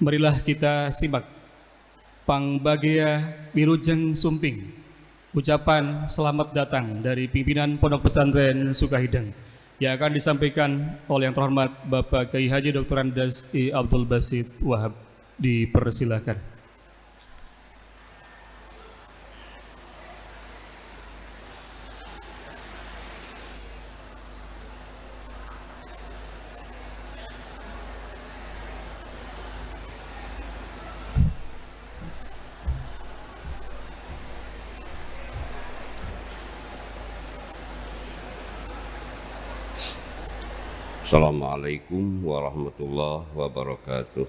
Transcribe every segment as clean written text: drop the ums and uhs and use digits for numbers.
Marilah kita simak Pangbagia Wilujeng Sumping, ucapan selamat datang dari pimpinan Pondok Pesantren Sukahideng yang akan disampaikan oleh yang terhormat Bapak Kiai Haji Dr. Andes I. Abdul Basit Wahab. Dipersilakan. Assalamualaikum warahmatullahi wabarakatuh.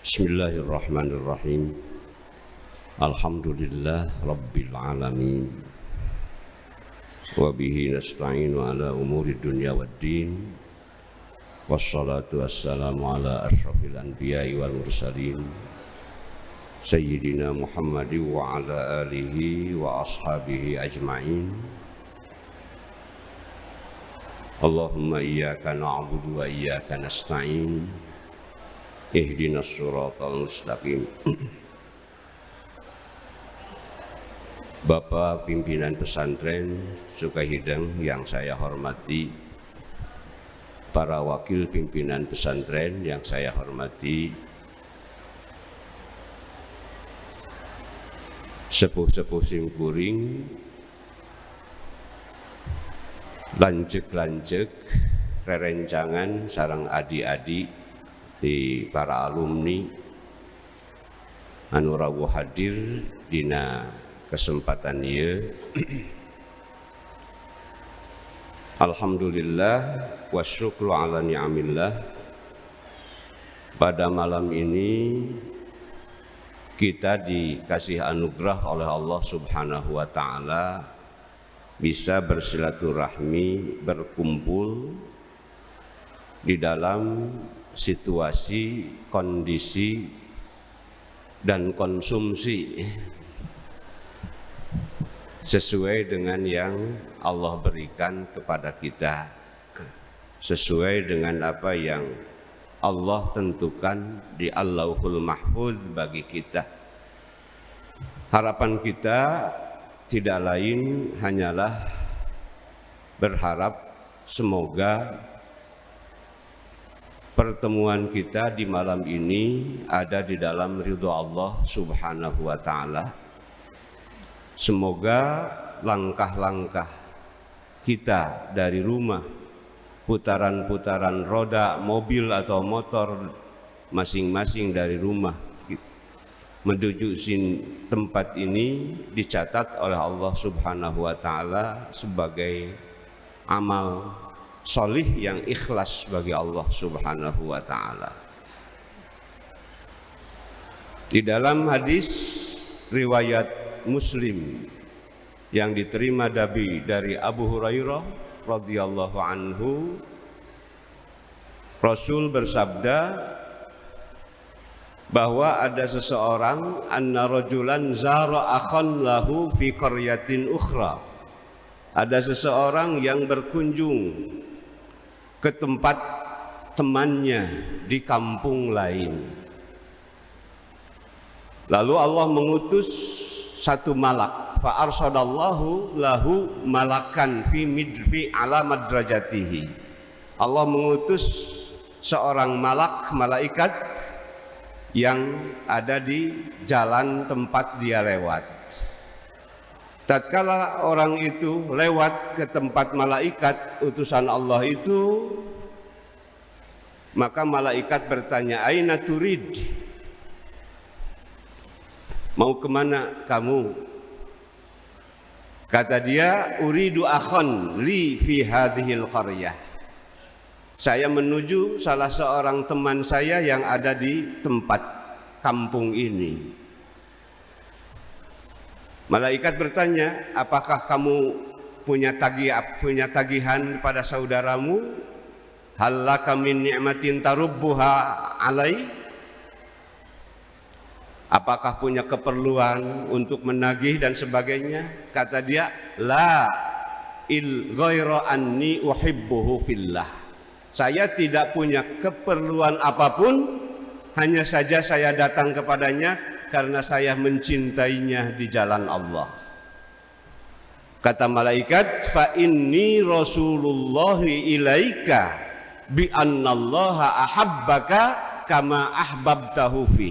Bismillahirrahmanirrahim. Alhamdulillah rabbil alamin. Wa bihi nasta'inu ala umuri dunya waddin. Wassalatu wassalamu ala asyrafil anbiya'i wal mursalin. Sayyidina Muhammad wa ala alihi wa ashabihi ajma'in. Allahumma iyyaka na'budu wa iyyaka nasta'in. Ihdinas siratal mustaqim. Bapak pimpinan pesantren Sukahideng yang saya hormati, para wakil pimpinan pesantren yang saya hormati, sepuh-sepuh simkuring, lanjek-lanjek, rerencangan sareng adik-adik di para alumni anu rawuh hadir dina kesempatan ieu. Alhamdulillah wa syukru ala ni'amillah. Pada malam ini kita dikasih anugerah oleh Allah Subhanahu wa ta'ala bisa bersilaturahmi, berkumpul di dalam situasi, kondisi, dan konsumsi sesuai dengan yang Allah berikan kepada kita, sesuai dengan apa yang Allah tentukan di Allahul Mahfuz bagi kita. Harapan kita tidak lain hanyalah berharap semoga pertemuan kita di malam ini ada di dalam ridho Allah Subhanahu wa ta'ala. Semoga langkah-langkah kita dari rumah, putaran-putaran roda mobil atau motor masing-masing dari rumah menuju tempat ini dicatat oleh Allah Subhanahu wa ta'ala sebagai amal solih yang ikhlas bagi Allah Subhanahu wa ta'ala. Di dalam hadis riwayat Muslim yang diterima dari Abu Hurairah radhiyallahu anhu, Rasul bersabda bahwa ada seseorang, anna rajulan zara akhan lahu fi qaryatin ukhra. Ada seseorang yang berkunjung ke tempat temannya di kampung lain. Lalu Allah mengutus satu malak, fa arsadallahu lahu malakan fi ala madrajatihi. Allah mengutus seorang malaikat yang ada di jalan tempat dia lewat. Tatkala orang itu lewat ke tempat malaikat utusan Allah itu, maka malaikat bertanya, aina turid? Mau kemana kamu? Kata dia, uridu akhon li fi hadhil qaryah. Saya menuju salah seorang teman saya yang ada di tempat kampung ini. Malaikat bertanya, apakah kamu punya tagihan pada saudaramu? Hal laka min ni'matin tarubbuha alai? Apakah punya keperluan untuk menagih dan sebagainya? Kata dia, la, ghaira anni uhibbuhu fillah. Saya tidak punya keperluan apapun, hanya saja saya datang kepadanya karena saya mencintainya di jalan Allah. Kata malaikat, fa inni rasulullahi ilaika bi annallaha ahabbaka kama ahbabtahu fi.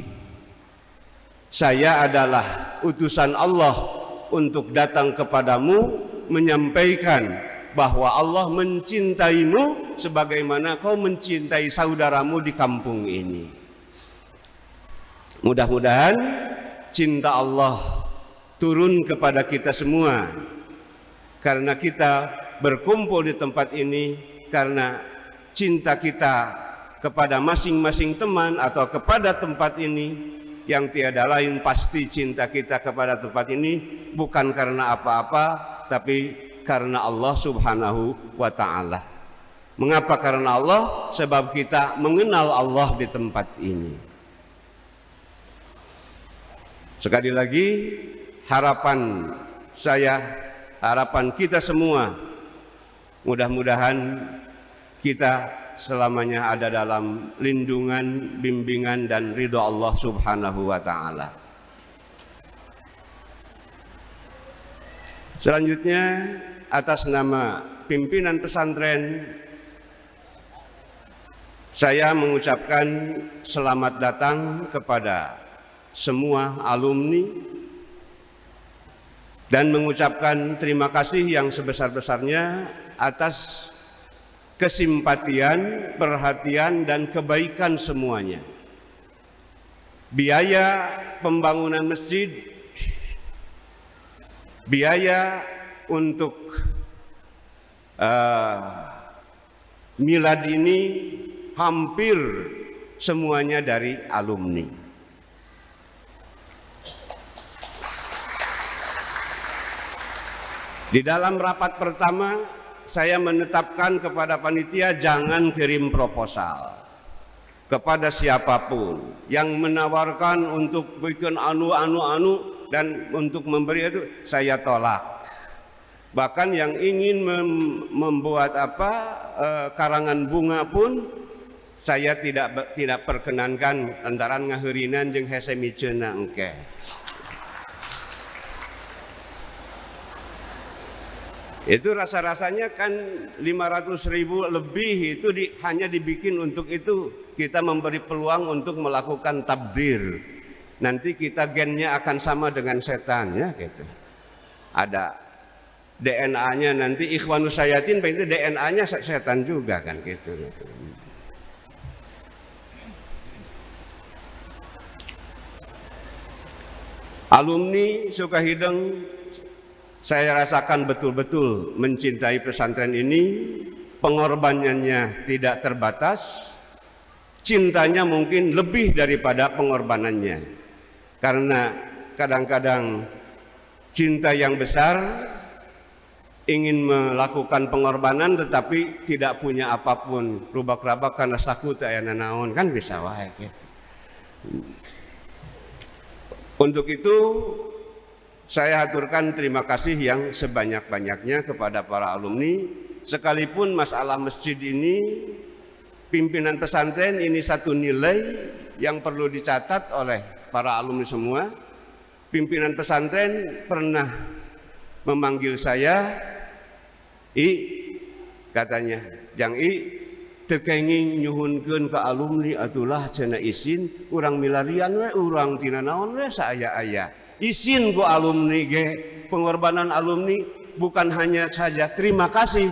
Saya adalah utusan Allah untuk datang kepadamu menyampaikan bahwa Allah mencintaimu sebagaimana kau mencintai saudaramu di kampung ini. Mudah-mudahan cinta Allah turun kepada kita semua, karena kita berkumpul di tempat ini karena cinta kita kepada masing-masing teman atau kepada tempat ini, yang tiada lain pasti cinta kita kepada tempat ini bukan karena apa-apa, tapi karena Allah subhanahu wa ta'ala. Mengapa karena Allah? Sebab kita mengenal Allah di tempat ini. Sekali lagi, harapan saya, harapan kita semua, mudah-mudahan kita selamanya ada dalam lindungan, bimbingan dan ridha Allah subhanahu wa ta'ala. Selanjutnya, atas nama pimpinan pesantren, saya mengucapkan selamat datang kepada semua alumni dan mengucapkan terima kasih yang sebesar-besarnya atas kesimpatian, perhatian dan kebaikan semuanya. Biaya pembangunan masjid, biaya untuk milad ini hampir semuanya dari alumni. Di dalam rapat pertama, saya menetapkan kepada panitia jangan kirim proposal kepada siapapun yang menawarkan untuk bikin anu dan untuk memberi itu saya tolak. Bahkan yang ingin membuat karangan bunga pun saya tidak perkenankan lantaran ngaherinan jeung hese miceuna engke. Itu rasa-rasanya kan 500.000 lebih itu hanya dibikin untuk itu. Kita memberi peluang untuk melakukan tabdir. Nanti kita gennya akan sama dengan setan ya gitu. Ada DNA-nya nanti Ikhwanus Sayatin, itu DNA-nya setan juga kan gitu. Alumni Sukahideng, saya rasakan betul-betul mencintai pesantren ini, pengorbanannya tidak terbatas, cintanya mungkin lebih daripada pengorbanannya. Karena kadang-kadang cinta yang besar ingin melakukan pengorbanan tetapi tidak punya apapun, rubak-rabak karena sakut aya nanaon kan bisa wae gitu. Untuk itu saya aturkan terima kasih yang sebanyak-banyaknya kepada para alumni. Sekalipun masalah masjid ini, pimpinan pesantren ini satu nilai yang perlu dicatat oleh para alumni semua. Pimpinan pesantren pernah memanggil saya, katanya, Jang teu kenging nyuhunkeun ka alumni atulah cenah izin urang milarian we urang tina naon we saaya-aya. Izin ku alumni ge, pengorbanan alumni bukan hanya saja terima kasih,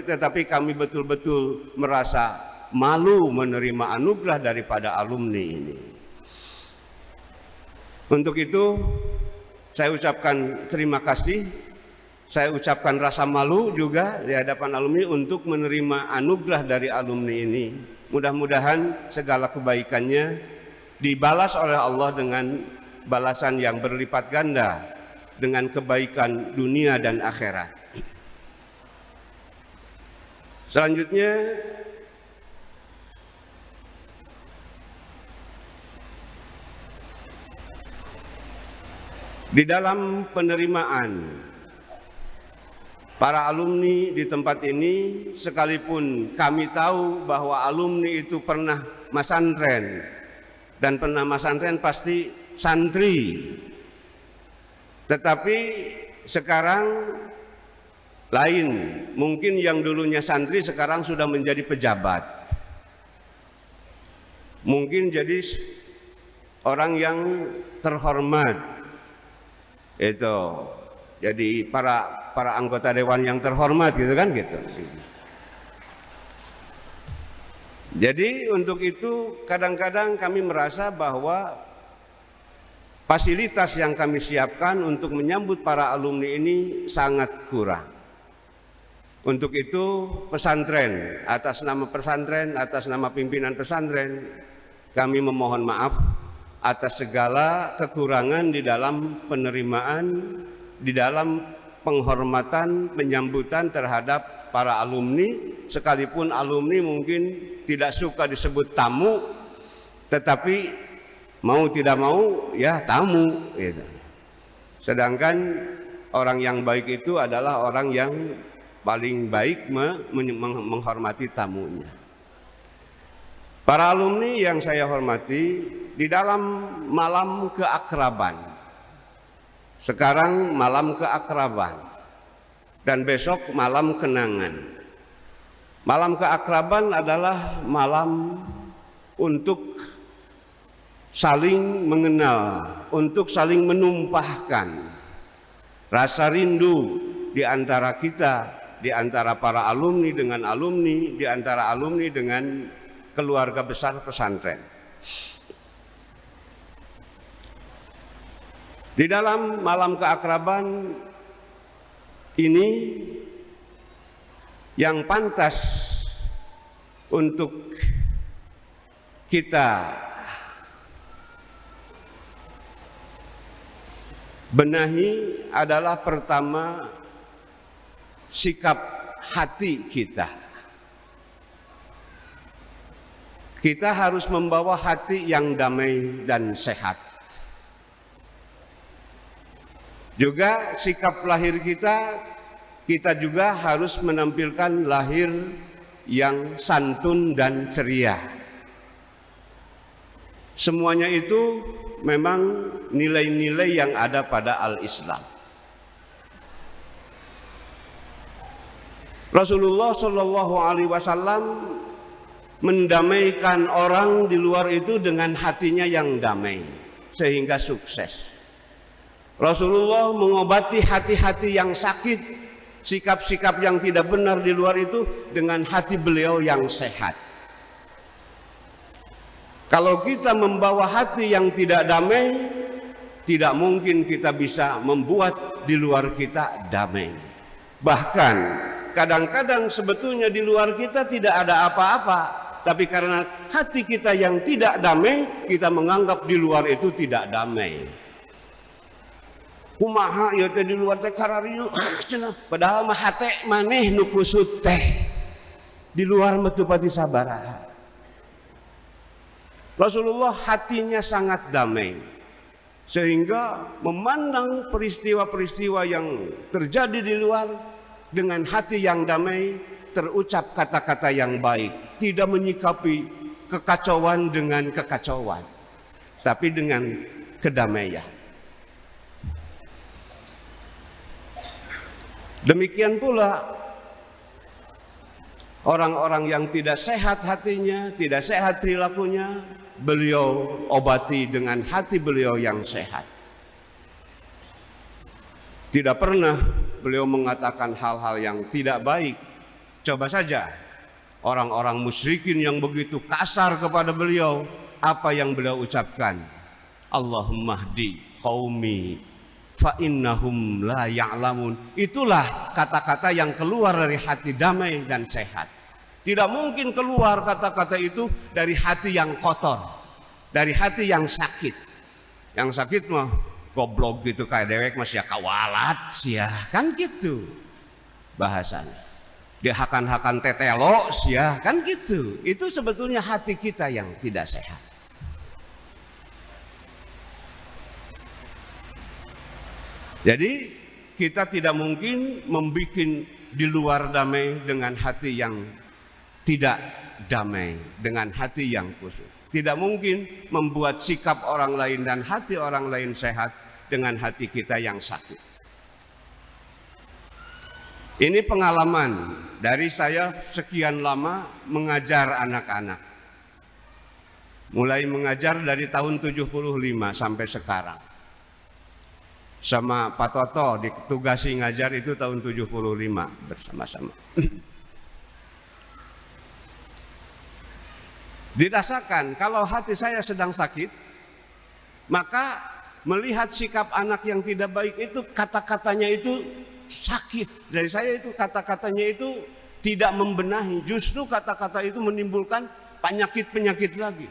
tetapi kami betul-betul merasa malu menerima anugerah daripada alumni ini. Untuk itu saya ucapkan terima kasih, saya ucapkan rasa malu juga di hadapan alumni untuk menerima anugerah dari alumni ini. Mudah-mudahan segala kebaikannya dibalas oleh Allah dengan balasan yang berlipat ganda dengan kebaikan dunia dan akhirat. Selanjutnya di dalam penerimaan para alumni di tempat ini, sekalipun kami tahu bahwa alumni itu pernah masantren, dan pernah masantren pasti santri, tetapi sekarang lain. Mungkin yang dulunya santri sekarang sudah menjadi pejabat, mungkin jadi orang yang terhormat, itu jadi para anggota dewan yang terhormat gitu kan gitu. Jadi untuk itu kadang-kadang kami merasa bahwa fasilitas yang kami siapkan untuk menyambut para alumni ini sangat kurang. Untuk itu pesantren, atas nama pesantren, atas nama pimpinan pesantren, kami memohon maaf atas segala kekurangan di dalam penerimaan, di dalam penghormatan, penyambutan terhadap para alumni, sekalipun alumni mungkin tidak suka disebut tamu, tetapi mau tidak mau ya tamu gitu. Sedangkan orang yang baik itu adalah orang yang paling baik menghormati tamunya. Para alumni yang saya hormati, di dalam malam keakraban, sekarang malam keakraban dan besok malam kenangan. Malam keakraban adalah malam untuk saling mengenal, untuk saling menumpahkan rasa rindu di antara kita, di antara para alumni dengan alumni, di antara alumni dengan keluarga besar pesantren. Di dalam malam keakraban ini yang pantas untuk kita benahi adalah pertama sikap hati kita. Kita harus membawa hati yang damai dan sehat. Juga sikap lahir kita juga harus menampilkan lahir yang santun dan ceria. Semuanya itu memang nilai-nilai yang ada pada al-Islam. Rasulullah Shallallahu Alaihi Wasallam mendamaikan orang di luar itu dengan hatinya yang damai sehingga sukses. Rasulullah mengobati hati-hati yang sakit, sikap-sikap yang tidak benar di luar itu dengan hati beliau yang sehat. Kalau kita membawa hati yang tidak damai, tidak mungkin kita bisa membuat di luar kita damai. Bahkan kadang-kadang sebetulnya di luar kita tidak ada apa-apa, tapi karena hati kita yang tidak damai, kita menganggap di luar itu tidak damai. Kumaha ya teh di luar teh kararieu, padahal mah hate maneh nu kusut teh. Di luar mah teu pati sabaraha. Rasulullah hatinya sangat damai sehingga memandang peristiwa-peristiwa yang terjadi di luar dengan hati yang damai, terucap kata-kata yang baik, tidak menyikapi kekacauan dengan kekacauan, tapi dengan kedamaian. Demikian pula orang-orang yang tidak sehat hatinya, tidak sehat perilakunya, beliau obati dengan hati beliau yang sehat. Tidak pernah beliau mengatakan hal-hal yang tidak baik. Coba saja orang-orang musyrikin yang begitu kasar kepada beliau, apa yang beliau ucapkan? Allahumma hdi qaumi fa innahum la ya'lamun. Itulah kata-kata yang keluar dari hati damai dan sehat. Tidak mungkin keluar kata-kata itu dari hati yang kotor, dari hati yang sakit. Yang sakit mah goblok gitu kayak dewek masih kawalat sia, kan gitu bahasanya. Dia hakan-hakan tetelo sia, kan gitu. Itu sebetulnya hati kita yang tidak sehat. Jadi kita tidak mungkin membuat di luar damai dengan hati yang tidak damai, dengan hati yang kusut. Tidak mungkin membuat sikap orang lain dan hati orang lain sehat dengan hati kita yang sakit. Ini pengalaman dari saya sekian lama mengajar anak-anak. Mulai mengajar dari tahun 75 sampai sekarang. Sama Pak Toto ditugasi ngajar itu tahun 75 bersama-sama. Dirasakan kalau hati saya sedang sakit, maka melihat sikap anak yang tidak baik itu, kata-katanya itu sakit. Dari saya itu kata-katanya itu tidak membenahi, justru kata-kata itu menimbulkan penyakit-penyakit lagi.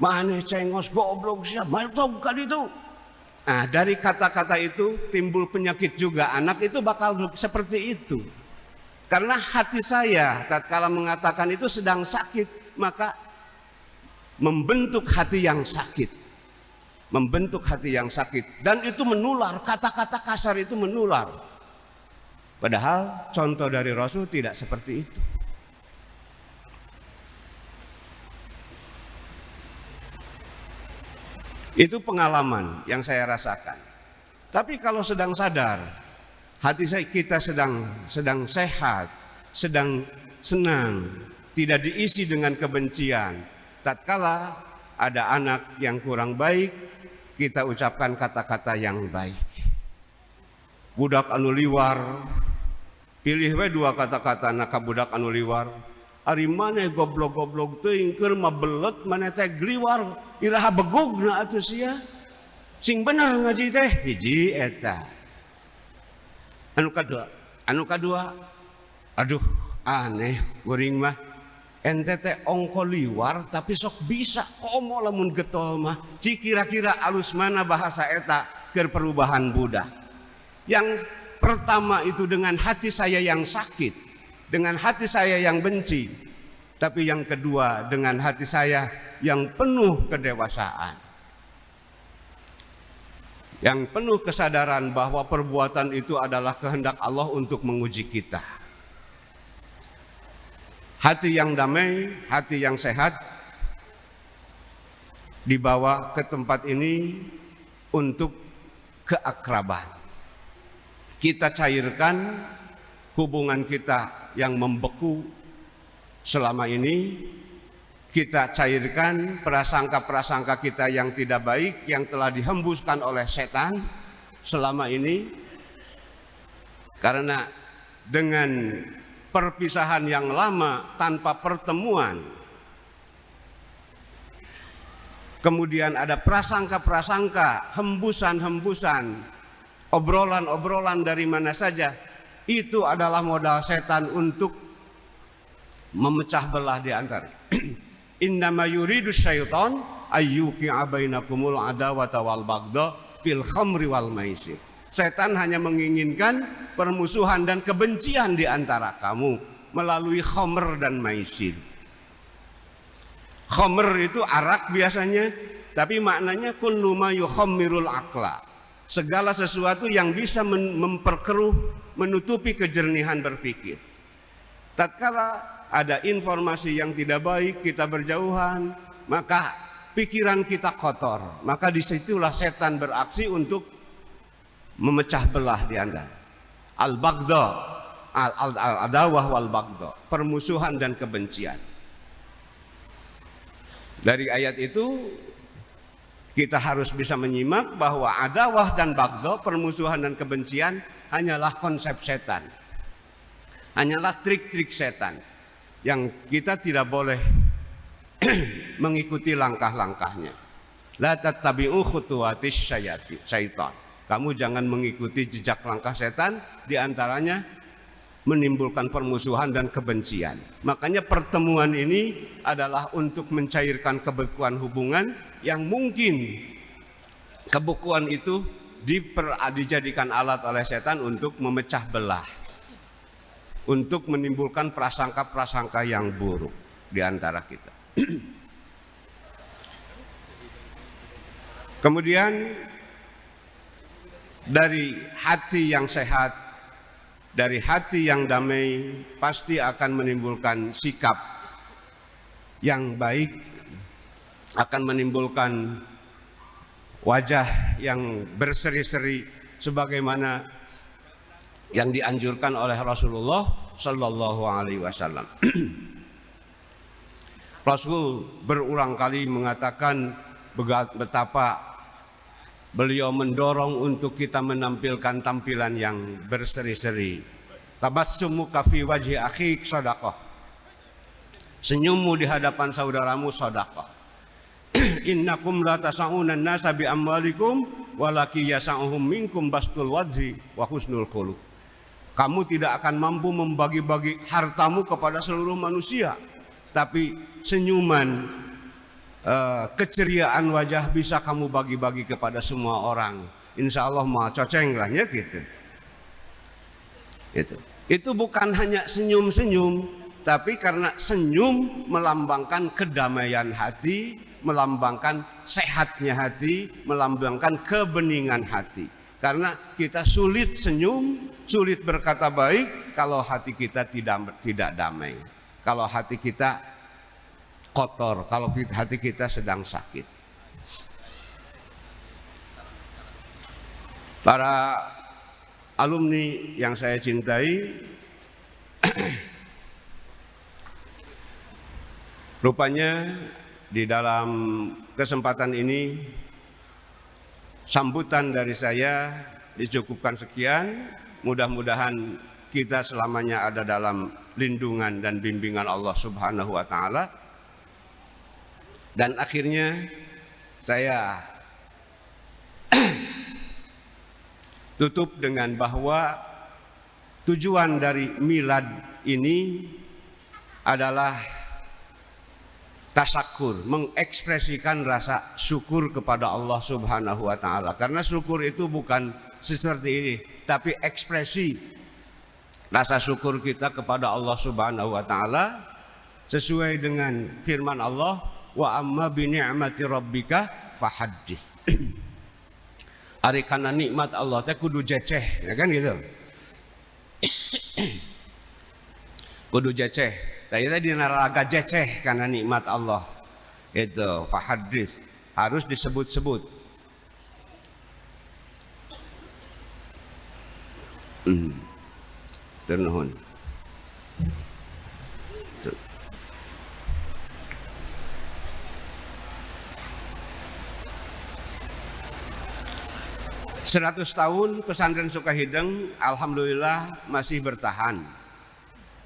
Maneh cengos goblok siapa? Bukan itu. Nah, dari kata-kata itu timbul penyakit juga. Anak itu bakal seperti itu. Karena hati saya tatkala mengatakan itu sedang sakit, maka membentuk hati yang sakit. Membentuk hati yang sakit. Dan itu menular, kata-kata kasar itu menular. Padahal contoh dari Rasul tidak seperti itu. Itu pengalaman yang saya rasakan. Tapi kalau sedang sadar, hati kita sedang sehat, sedang senang, tidak diisi dengan kebencian. Tatkala ada anak yang kurang baik, kita ucapkan kata-kata yang baik. Budak anu liwar, pilih we dua kata-kata nak budak anu liwar. Ari maneh goblok-goblok teuing keur mabelet maneh teh gliwar iraha begugna atuh sia. Sing bener ngaji teh hiji eta. Anu kadua, aduh aneh geuring mah ente teh ongko liwar tapi sok bisa komo lamun getol mah. Ci kira-kira alus mana bahasa eta keur perubahan budak. Yang pertama itu dengan hati saya yang sakit, dengan hati saya yang benci. Tapi yang kedua dengan hati saya yang penuh kedewasaan, yang penuh kesadaran bahwa perbuatan itu adalah kehendak Allah untuk menguji kita. Hati yang damai, hati yang sehat dibawa ke tempat ini untuk keakraban. Kita cairkan hubungan kita yang membeku selama ini. Kita cairkan prasangka-prasangka kita yang tidak baik, yang telah dihembuskan oleh setan selama ini. Karena dengan perpisahan yang lama tanpa pertemuan, kemudian ada prasangka-prasangka, hembusan-hembusan, obrolan-obrolan dari mana saja, itu adalah modal setan untuk memecah belah di antara. Innama yuridu syaiton ayyuqi'a bainakumul adawata wal baghdha fil khamri wal maisir. Setan hanya menginginkan permusuhan dan kebencian di antara kamu melalui khamr dan maisir. Khamr itu arak biasanya, tapi maknanya kullu ma yukhammirul aqla. Segala sesuatu yang bisa memperkeruh, menutupi kejernihan berpikir. Tatkala ada informasi yang tidak baik, kita berjauhan, maka pikiran kita kotor. Maka disitulah setan beraksi untuk memecah belah di antara al-baghdha, al-adawah wal baghdha, permusuhan dan kebencian. Dari ayat itu kita harus bisa menyimak bahwa adawah dan baghdha, permusuhan dan kebencian hanyalah konsep setan. Hanyalah trik-trik setan yang kita tidak boleh mengikuti langkah-langkahnya. La tattabi'u khutuwatis syaitan. Kamu jangan mengikuti jejak langkah setan, di antaranya menimbulkan permusuhan dan kebencian. Makanya pertemuan ini adalah untuk mencairkan kebekuan hubungan yang mungkin kebekuan itu dijadikan alat oleh setan untuk memecah belah, untuk menimbulkan prasangka-prasangka yang buruk di antara kita. Kemudian dari hati yang sehat, dari hati yang damai, pasti akan menimbulkan sikap yang baik, akan menimbulkan wajah yang berseri-seri sebagaimana yang dianjurkan oleh Rasulullah Sallallahu Alaihi Wasallam. Rasul berulang kali mengatakan betapa beliau mendorong untuk kita menampilkan tampilan yang berseri-seri. Tabassumuka fi wajhi akhik shadaqah. Senyummu di hadapan saudaramu sedekah. Innakum la tas'una an-nasa bi amwalikum walaki yas'uhum minkum bastul wajhi wa husnul khuluq. Kamu tidak akan mampu membagi-bagi hartamu kepada seluruh manusia, tapi senyuman, keceriaan wajah bisa kamu bagi-bagi kepada semua orang. Insya Allah mah coceng lah ya gitu. Itu bukan hanya senyum-senyum, tapi karena senyum melambangkan kedamaian hati, melambangkan sehatnya hati, melambangkan kebeningan hati. Karena kita sulit senyum, sulit berkata baik kalau hati kita tidak damai. Kalau hati kita kotor, kalau hati kita sedang sakit. Para alumni yang saya cintai, rupanya di dalam kesempatan ini sambutan dari saya dicukupkan sekian. Mudah-mudahan kita selamanya ada dalam lindungan dan bimbingan Allah Subhanahu wa taala. Dan akhirnya saya tutup dengan bahwa tujuan dari milad ini adalah tasyakur, mengekspresikan rasa syukur kepada Allah Subhanahu wa taala. Karena syukur itu bukan seperti ini, tapi ekspresi rasa syukur kita kepada Allah Subhanahu wa taala sesuai dengan firman Allah, wa amma bi ni'mati rabbika fahaddits. Ari kana nikmat Allah teh kudu jeceh, ya kan gitu. Kudu jeceh. Tadi tadi naraga jeceh karena nikmat Allah. Itu fahaddits, harus disebut-sebut. Ternuhun. 100 tahun pesantren Sukahideng alhamdulillah masih bertahan.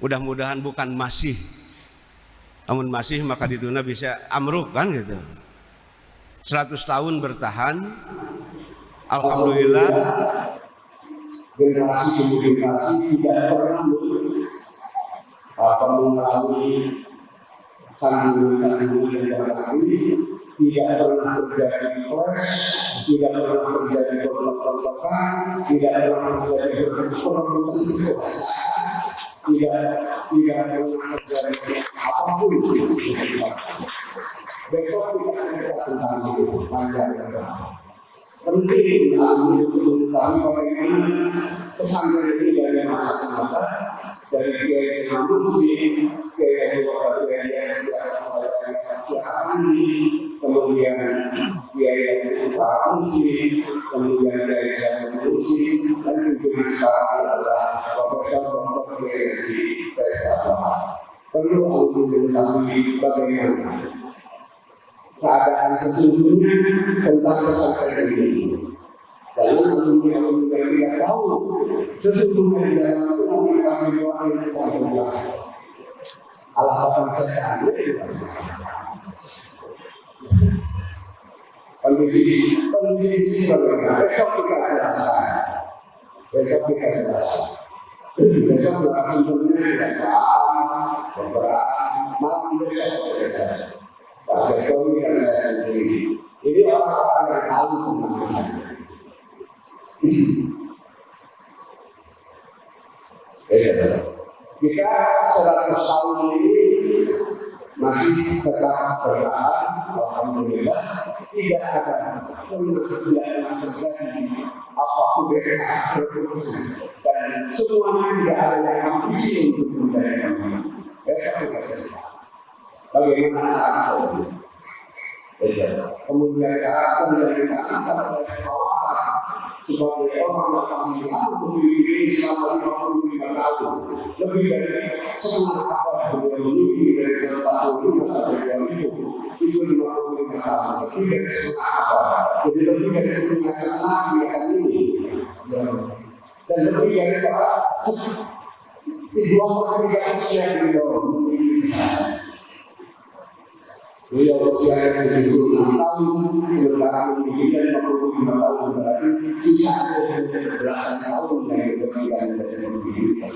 Mudah-mudahan bukan masih. Namun masih maka dituna bisa amruk kan gitu. 100 tahun bertahan. Alhamdulillah generasi demi generasi tidak pernah mengalami sandungan yang ini, tidak pernah terjadi clash, tidak pernah terjadi konflik-konflikan, tidak pernah terjadi perebutan kekuasaan, tidak pernah terjadi apapun. Besok kita akan tentang itu panjang lebar. Penting untuk kami bagaimana pesantren ini dari masa ke masa, dari kiai yang muslim, kiai yang kemudian kiai yang muslim, kemudian kiai yang muslim, dan juga sekarang adalah profesor kiai di Taiwan. Perlu untuk kami bagaimana keadaan sesungguhnya tentang pesantren ini. Karena alumni tidak tahu sesungguhnya di dalam itu kami doain Allah. Alasan saya kondisi bagaimana? Besok kita jelaskan. Besok sebenarnya beberapa malam besok kita. Pak Jokowi dan saya sendiri. Ini orang-orang yang tahu tentang kita 100 tahun ini masih tetap bertahan. Alhamdulillah tidak ada pernah terjadi apapun UBK berfungsi dan semuanya tidak ada yang ambisi untuk menjadi kami. Bagaimana cara kemudian cara pendidikan oleh kawan sebagai orang yang kami memiliki selama 55 tahun lebih dari 10 tahun beliau memiliki dari tahun 5 sampai 2000 itu 55 tahun lebih dari 10 tahun jadi lebih dari peringatan lagi akan ini dan lebih dari para 2/3 usia beliau beliau usia 76 tahun, sementara memiliki 55 tahun berarti sisa belasan tahun yang diberikan dari pemilihan.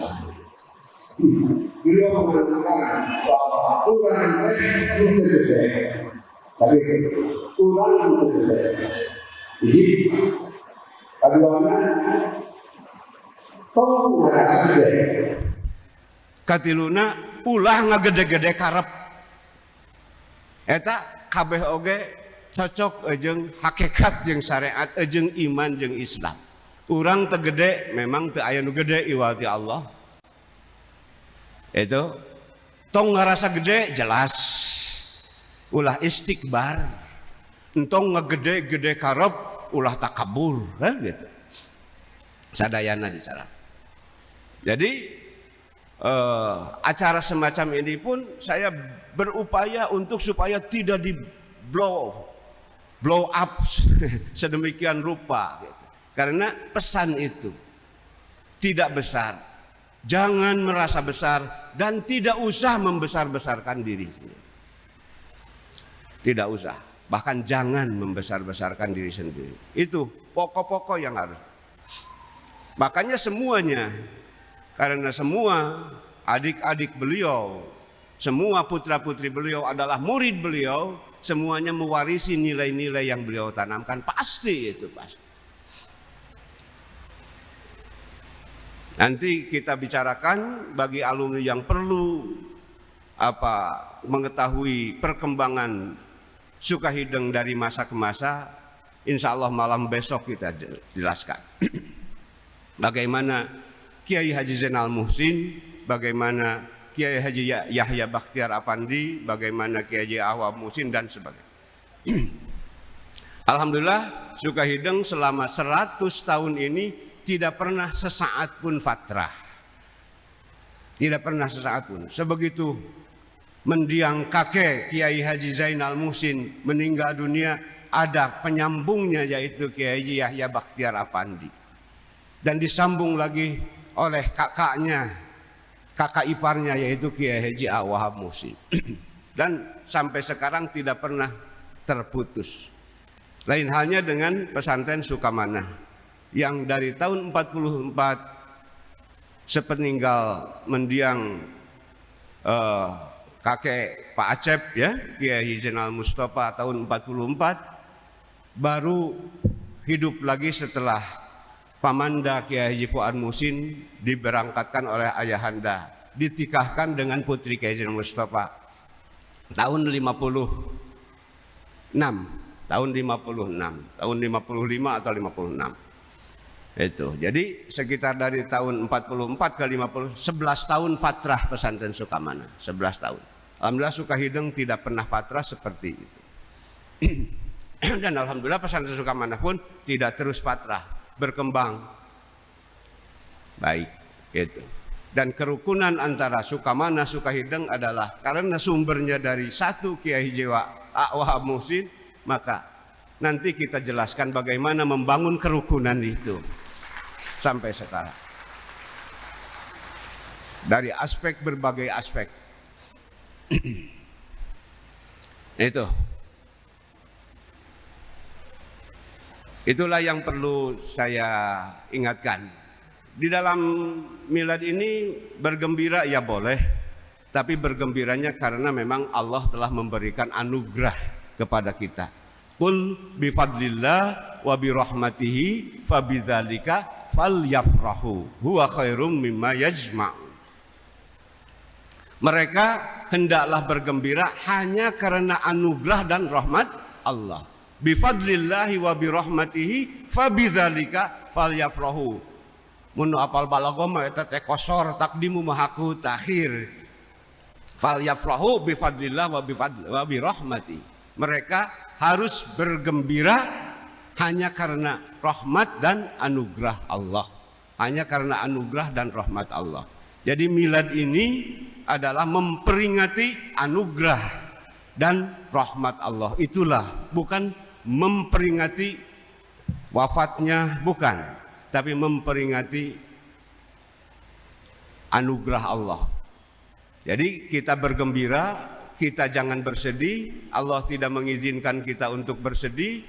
Beliau mengatakan bahwa kurang itu gede, tapi kurang itu gede. Jadi bagaimana? Tolong ngerasa gede. Katiluna ulah ngagede-gede karep. Eta kabeh oge cocok jeung hakikat jeung syariat jeung iman jeung Islam. Urang teu gede memang teu aya nu gede iwal ti Allah. Itu tong ngarasa gede jelas. Ulah istikbar. Entong ngegede-gede karep ulah takabur, gitu. Sadayana disana. Jadi acara semacam ini pun saya berupaya untuk supaya tidak di blow up sedemikian rupa gitu. Karena pesan itu tidak besar, jangan merasa besar dan tidak usah membesar-besarkan diri sendiri. Tidak usah, bahkan jangan membesar-besarkan diri sendiri. Itu pokok-pokok yang harus. Makanya semuanya, karena semua adik-adik beliau, semua putra-putri beliau adalah murid beliau, semuanya mewarisi nilai-nilai yang beliau tanamkan, pasti itu pasti. Nanti kita bicarakan bagi alumni yang perlu mengetahui perkembangan Sukahideng dari masa ke masa, insya Allah malam besok kita jelaskan. Bagaimana Kiai Haji Zainal Muhsin, bagaimana Kiai Haji Yahya Bakhtiar Apandi, bagaimana Kiai Haji Ahwab Muhsin dan sebagainya. Alhamdulillah Sukahideng selama 100 tahun ini tidak pernah sesaat pun fatrah. Tidak pernah sesaat pun. Sebegitu mendiang kakek Kiai Haji Zainal Muhsin meninggal dunia, ada penyambungnya yaitu Kiai Haji Yahya Bakhtiar Apandi. Dan disambung lagi oleh kakaknya, kakak iparnya yaitu Kiai Haji Ahwab Muhsin. Dan sampai sekarang tidak pernah terputus. Lain halnya dengan pesantren Sukamana yang dari tahun 44 sepeninggal mendiang kakek Pak Acep ya, Kiai Zainal Mustafa tahun 44, baru hidup lagi setelah pamanda Kiai Haji Fuad Muhsin diberangkatkan oleh ayahanda, ditikahkan dengan putri Kiai Zainal Mustafa tahun 56, tahun 55 atau 56. Itu. Jadi sekitar dari tahun 44 ke 50, 11 tahun fatrah pesantren Sukamana, 11 tahun. Alhamdulillah Sukahideng tidak pernah fatrah seperti itu. Dan alhamdulillah pesantren Sukamana pun tidak terus fatrah, berkembang baik itu. Dan kerukunan antara Sukamana Sukahideng adalah karena sumbernya dari satu Kiai Haji Ahwab Muhsin, maka nanti kita jelaskan bagaimana membangun kerukunan itu sampai sekarang dari aspek berbagai aspek. Itulah yang perlu saya ingatkan. Di dalam milad ini bergembira ya boleh, tapi bergembiranya karena memang Allah telah memberikan anugerah kepada kita. Qul bifadlillah wa birahmatihi fabidzalika falyafrahu huwa khairum mimma yajma'un. Mereka hendaklah bergembira hanya karena anugerah dan rahmat Allah. Bifadlillahi wa birahmatihi fabidzalika falyafrahu. Mun apal balaghah mah eta teh qasar taqdimu mahaku takhir. Falyafrahu bi fadlillah wa bi rahmati. Mereka harus bergembira hanya karena rahmat dan anugerah Allah. Hanya karena anugerah dan rahmat Allah. Jadi milad ini adalah memperingati anugerah dan rahmat Allah. Itulah, bukan memperingati wafatnya, bukan, tapi memperingati anugerah Allah. Jadi kita bergembira, kita jangan bersedih. Allah tidak mengizinkan kita untuk bersedih.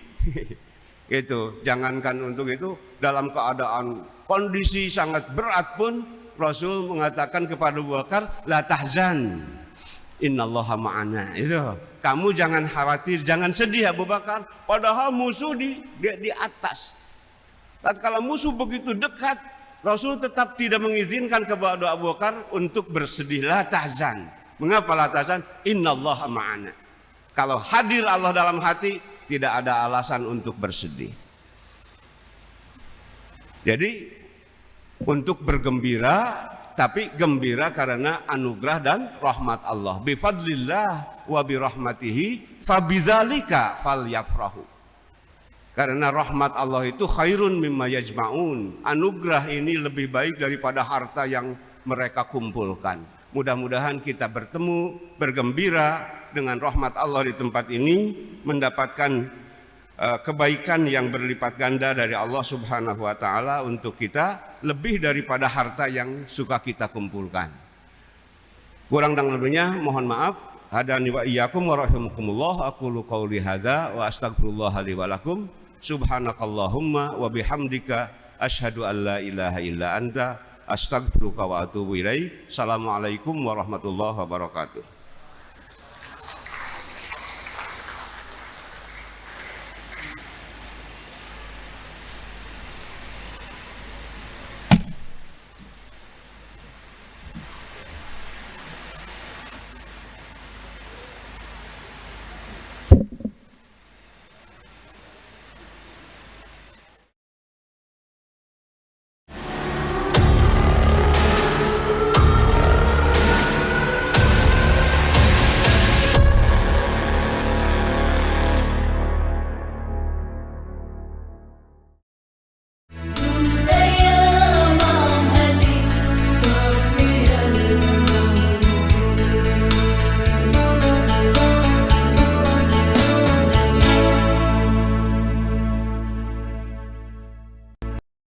Itu, jangankan untuk itu, dalam keadaan kondisi sangat berat pun Rasul mengatakan kepada Abu Bakar, la tahzan, innallaha ma'ana. Itu, kamu jangan khawatir, jangan sedih Abu Bakar. Padahal musuh di atas. Tatkala musuh begitu dekat, Rasul tetap tidak mengizinkan kepada Abu Bakar untuk bersedih. La tahzan. Mengapa la tahzan? Innallaha ma'ana. Kalau hadir Allah dalam hati, tidak ada alasan untuk bersedih. Jadi untuk bergembira, tapi gembira karena anugerah dan rahmat Allah. Bi fadlillah wa bi rahmatihi fabidzalika falyafrahu. Karena rahmat Allah itu khairun mimma yajma'un. Anugerah ini lebih baik daripada harta yang mereka kumpulkan. Mudah-mudahan kita bertemu, bergembira dengan rahmat Allah di tempat ini, mendapatkan kebaikan yang berlipat ganda dari Allah Subhanahu wa taala untuk kita, lebih daripada harta yang suka kita kumpulkan. Kurang dan lebihnya mohon maaf. Hadani wa iyyakum wa rahimakumullah. Aqulu qauli hadza wa astaghfirullah li wa lakum. Subhanakallahumma wa bihamdika asyhadu an la ilaha illa anta astaghfiruka wa atubu ilaik. Assalamualaikum warahmatullahi wabarakatuh.